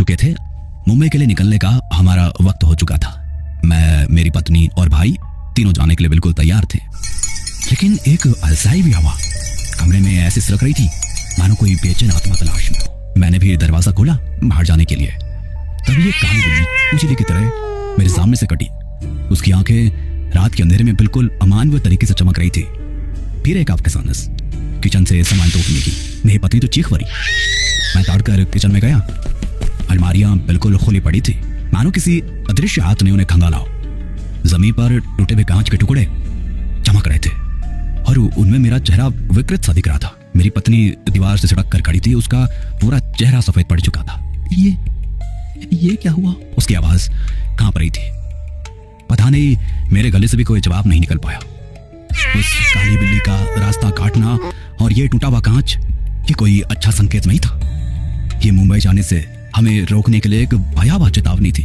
चुके थे। मुंबई के लिए निकलने का हमारा वक्त हो चुका था। मैं, मेरी पत्नी और भाई तीनों जाने के लिए बिल्कुल तैयार थे। लेकिन एक अलसाई भी हवा कमरे में ऐसे सिरक रही थी मानो कोई बेचैन आत्मा तलाश में हो। मैंने भी दरवाजा खोला बाहर जाने के लिए। तभी एक काली बिल्ली उजली की तरह मेरे सामने से कटी। उसकी आंखें रात के अंधेरे में बिल्कुल अमानवीय तरीके से चमक रही थी। फिर एक अफसानस किचन से सामान तोड़ने की। मेरी पत्नी तो चीख पड़ी। मैं दौड़कर किचन में गया। अलमारियां बिल्कुल खुली पड़ी थी मानो किसी अदृश्य हाथ ने उन्हें खंगाला हो। जमीन पर टूटे हुए कांच के टुकड़े चमक रहे थे और उनमें मेरा चेहरा विकृत सा दिख रहा था। मेरी पत्नी दीवार से सड़क कर खड़ी थी। उसका पूरा चेहरा सफेद पड़ चुका था। ये क्या हुआ? उसकी आवाज कांप रही थी। पता नहीं मेरे गले से भी कोई जवाब नहीं निकल पाया। उस काली बिल्ली का रास्ता काटना और ये टूटा हुआ कांच, ये कोई अच्छा संकेत नहीं था। ये मुंबई जाने से हमें रोकने के लिए एक भयावह चेतावनी थी।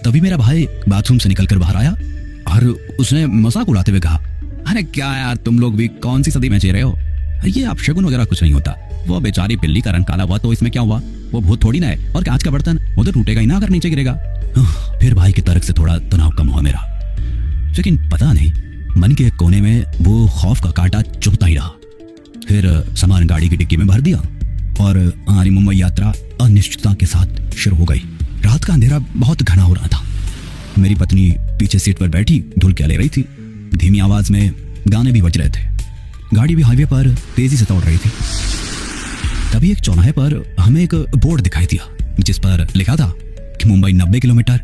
तभी मेरा भाई बाथरूम से निकलकर बाहर आया और उसने मजाक उड़ाते हुए कहा, अरे क्या यार, तुम लोग भी कौन सी सदी में जी रहे हो? ये आप शगुन वगैरह कुछ नहीं होता। वो बेचारी बिल्ली का रंग काला हुआ तो इसमें क्या हुआ? वो भूत थोड़ी ना है। और कांच का बर्तन वो तो टूटेगा ही ना अगर नीचे गिरेगा। फिर भाई के तर्क से थोड़ा तनाव कम हुआ मेरा। लेकिन पता नहीं मन के एक कोने में वो खौफ का कांटा चुभता ही रहा। फिर सामान गाड़ी की डिक्की में भर दिया और हमारी मुंबई यात्रा अनिश्चितता के साथ शुरू हो गई। रात का अंधेरा बहुत घना हो रहा था। मेरी पत्नी पीछे सीट पर बैठी ढुलकियां ले रही थी। धीमी आवाज में गाने भी बज रहे थे। गाड़ी भी हाईवे पर तेजी से दौड़ रही थी। तभी एक चौराहे पर हमें एक बोर्ड दिखाई दिया जिस पर लिखा था कि मुंबई 90 किलोमीटर।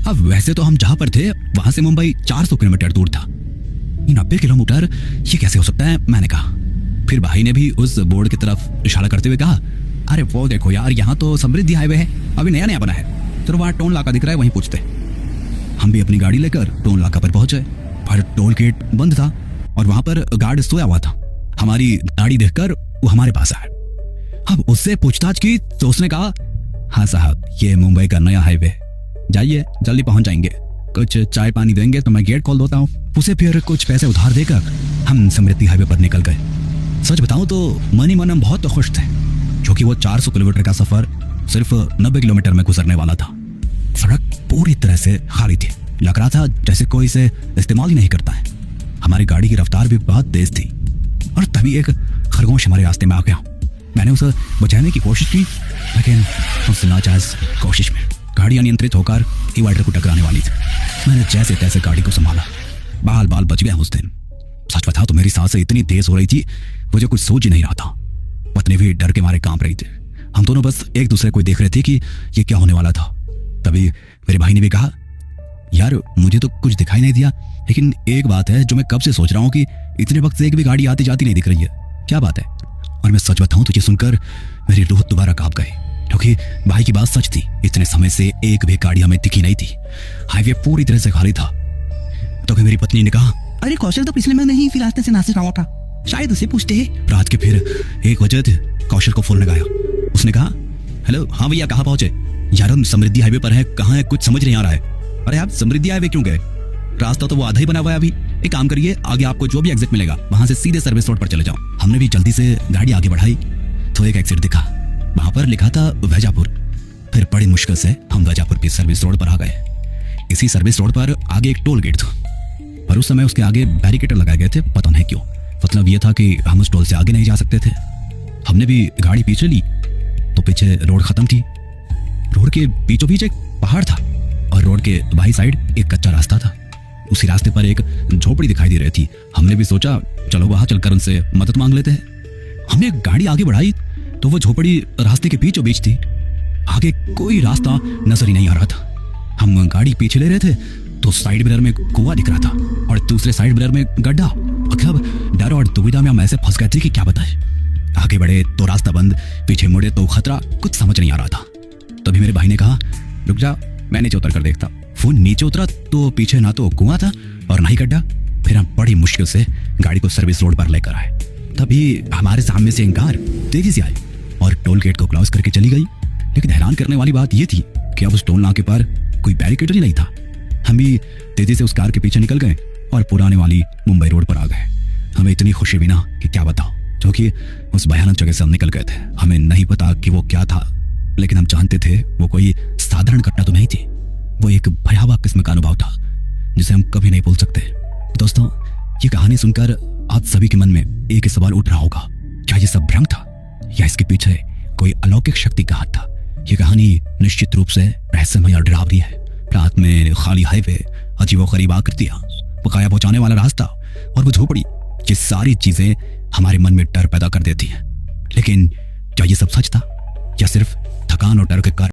अब वैसे तो हम जहां पर थे वहां से मुंबई 400 किलोमीटर दूर था। 90 किलोमीटर ये कैसे हो सकता है? मैंने कहा। फिर भाई ने भी उस बोर्ड की तरफ इशारा करते हुए कहा, अरे वो देखो यार, यहाँ तो समृद्धि हाईवे है, अभी नया नया बना है। तो वहां टोल नाका दिख रहा है, वहीं पूछते। हम भी अपनी गाड़ी लेकर टोल नाका पर पहुंचे पर टोल गेट बंद था और वहां पर गार्ड सोया हुआ था। हमारी गाड़ी देखकर वो हमारे पास आया। अब उससे पूछताछ की तो उसने कहा, हाँ साहब, ये मुंबई का नया हाईवे, जाइए जल्दी पहुंच जाएंगे। कुछ चाय पानी देंगे तो मैं गेट खोल देता हूँ। उसे फिर कुछ पैसे उधार देकर हम समृद्धि हाईवे पर निकल गए। सच बताऊं तो मन ही मन हम बहुत खुश थे क्योंकि वो 400 किलोमीटर का सफर सिर्फ 90 किलोमीटर में गुजरने वाला था। सड़क पूरी तरह से खाली थी। लग रहा था जैसे कोई इसे इस्तेमाल ही नहीं करता है। हमारी गाड़ी की रफ्तार भी बहुत तेज थी और तभी एक खरगोश हमारे रास्ते में आ गया। मैंने उसे बचाने की कोशिश की लेकिन उससे नाजायज कोशिश में गाड़ी अनियंत्रित होकर डिवाइडर को टकराने वाली थी। मैंने जैसे तैसे गाड़ी को संभाला। बाल बाल बच गया उस दिन। सच बताओ तो मेरी सांसें इतनी तेज हो रही थी मुझे कुछ सोच ही नहीं रहा था। पत्नी भी डर के मारे कांप रही थी। हम दोनों बस एक दूसरे को देख रहे थे कि ये क्या होने वाला था। तभी मेरे भाई ने भी कहा, यार मुझे तो कुछ दिखाई नहीं दिया, लेकिन एक बात है जो मैं कब से सोच रहा हूँ कि इतने वक्त से एक भी गाड़ी आती जाती नहीं दिख रही है। क्या बात है? और मैं सच बताऊं तो ये सुनकर मेरी रूह दोबारा कांप गई क्योंकि भाई की बात सच थी। इतने समय से एक भी गाड़ी हमें दिखी नहीं थी। हाईवे पूरी तरह से खाली था। तो मेरी पत्नी ने कहा, अरे कौशल तो पिछले महीने ही इसी रास्ते से नासिक रहा था, शायद उसे पूछते हैं। रात के फिर 1 बजे थे। कौशल को फोन लगाया। उसने कहा, हेलो, हाँ भैया, कहाँ पहुंचे? यार हम समृद्धि हाईवे पर हैं, कहाँ है कुछ समझ नहीं आ रहा है। अरे आप समृद्धि हाईवे क्यों गए? रास्ता तो वो आधा ही बना हुआ है अभी। एक काम करिए, आगे आपको जो भी एग्जिट मिलेगा वहां से सीधे सर्विस रोड पर चले जाओ। हमने भी जल्दी से गाड़ी आगे बढ़ाई तो एक एग्जिट दिखा। वहां पर लिखा था वैजापुर। फिर बड़ी मुश्किल से हम वैजापुर की सर्विस रोड पर आ गए। इसी सर्विस रोड पर आगे एक टोल गेट था पर उस समय उसके आगे बैरिकेटर लगाए गए थे, पता नहीं क्यों। मतलब ये था कि हम उस टोल से आगे नहीं जा सकते थे। हमने भी गाड़ी पीछे ली तो पीछे रोड खत्म थी। रोड के बीचों बीच एक पहाड़ था और रोड के बाई साइड एक कच्चा रास्ता था। उसी रास्ते पर एक झोपड़ी दिखाई दे रही थी। हमने भी सोचा चलो वहां चलकर उनसे मदद मांग लेते हैं। हमने गाड़ी आगे बढ़ाई तो वो झोपड़ी रास्ते के बीचों बीच थी। आगे कोई रास्ता नजर ही नहीं आ रहा था। हम गाड़ी पीछे ले रहे थे तो साइड मिरर में कुआं दिख रहा था और दूसरे साइड मिरर में गड्ढा। मतलब डर और दुविधा में हम ऐसे फंस गए थे कि क्या बताएं। आगे बढ़े तो रास्ता बंद, पीछे मुड़े तो खतरा, कुछ समझ नहीं आ रहा था। तभी मेरे भाई ने कहा, रुक जा, मैं नीचे उतर कर देखता। वो नीचे उतरा तो पीछे ना तो कुआं था और ना ही गड्ढा। फिर हम बड़ी मुश्किल से गाड़ी को सर्विस रोड पर लेकर आए। तभी हमारे सामने से एक कार तेजी से आई और टोल गेट को क्रॉस करके चली गई। लेकिन हैरान करने वाली बात यह थी कि अब उस टोल नाके पर कोई बैरिकेड ही नहीं था। हम भी तेजी से उस कार के पीछे निकल गए और पुराने वाली मुंबई रोड पर आ गए। हमें इतनी खुशी भी ना कि क्या बताओ, क्योंकि उस भयानक जगह से हम निकल गए थे। हमें नहीं पता कि वो क्या था, लेकिन हम जानते थे वो कोई साधारण घटना तो नहीं थी। वो एक भयावह किस्म का अनुभव था जिसे हम कभी नहीं भूल सकते। दोस्तों, ये कहानी सुनकर आप सभी के मन में एक ही सवाल उठ रहा होगा, क्या ये सब भ्रम था या इसके पीछे कोई अलौकिक शक्ति का हाथ था? ये कहानी निश्चित रूप से रहस्यमय और डरावनी है। रात में खाली हाईवे, अजीबोगरीब आकृतियां, वो गायब हो जाने वाला रास्ता और वो झोपड़ी, ये सारी चीजें हमारे मन में डर पैदा कर देती हैं। लेकिन क्या ये सब सच था या सिर्फ थकान और डर के कारण